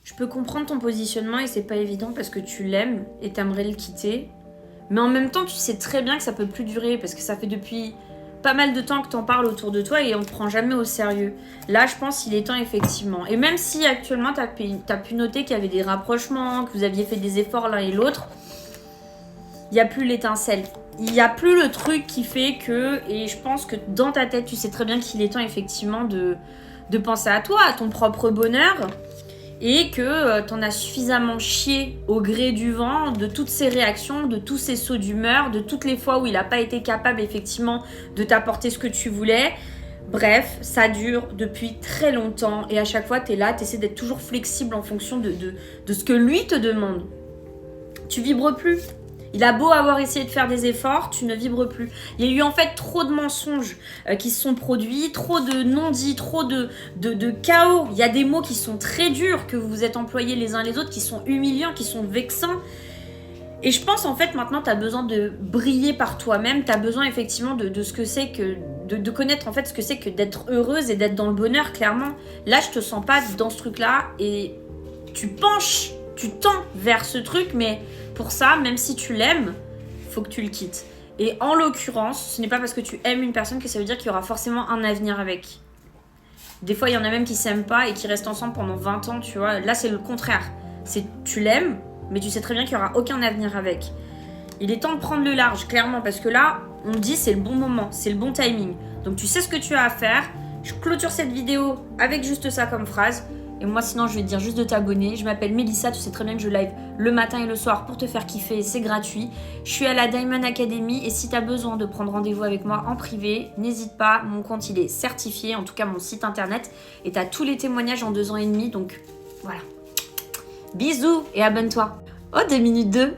Je peux comprendre ton positionnement et c'est pas évident parce que tu l'aimes et t'aimerais le quitter. Mais en même temps, tu sais très bien que ça peut plus durer parce que ça fait depuis pas mal de temps que t'en parles autour de toi et on te prend jamais au sérieux. Là, je pense qu'il est temps effectivement. Et même si actuellement t'as pu noter qu'il y avait des rapprochements, que vous aviez fait des efforts l'un et l'autre, il n'y a plus l'étincelle. Il n'y a plus le truc qui fait que... Et je pense que dans ta tête, tu sais très bien qu'il est temps effectivement de penser à toi, à ton propre bonheur. Et que t'en as suffisamment chié au gré du vent, de toutes ces réactions, de tous ces sauts d'humeur, de toutes les fois où il n'a pas été capable effectivement de t'apporter ce que tu voulais. Bref, ça dure depuis très longtemps et à chaque fois t'es là, t'essaies d'être toujours flexible en fonction de ce que lui te demande. Tu vibres plus. Il a beau avoir essayé de faire des efforts, tu ne vibres plus. Il y a eu en fait trop de mensonges qui se sont produits, trop de non-dits, trop de chaos. Il y a des mots qui sont très durs que vous vous êtes employés les uns les autres, qui sont humiliants, qui sont vexants. Et je pense en fait maintenant tu as besoin de briller par toi-même, tu as besoin effectivement de ce que c'est que... De connaître en fait ce que c'est que d'être heureuse et d'être dans le bonheur, clairement. Là je te sens pas dans ce truc-là et tu penches, tu tends vers ce truc, mais... Pour ça, même si tu l'aimes, faut que tu le quittes. Et en l'occurrence, ce n'est pas parce que tu aimes une personne que ça veut dire qu'il y aura forcément un avenir avec. Des fois, il y en a même qui s'aiment pas et qui restent ensemble pendant 20 ans, tu vois. Là, c'est le contraire. C'est tu l'aimes, mais tu sais très bien qu'il y aura aucun avenir avec. Il est temps de prendre le large, clairement, parce que là, on me dit c'est le bon moment, c'est le bon timing. Donc tu sais ce que tu as à faire. Je clôture cette vidéo avec juste ça comme phrase. Et moi, sinon, je vais te dire juste de t'abonner. Je m'appelle Mélissa, tu sais très bien que je live le matin et le soir pour te faire kiffer. C'est gratuit. Je suis à la Diamond Academy et si tu as besoin de prendre rendez-vous avec moi en privé, n'hésite pas. Mon compte, il est certifié, en tout cas mon site internet. Et tu as tous les témoignages en 2 ans et demi. Donc, voilà. Bisous et abonne-toi. Oh, 2 minutes 2.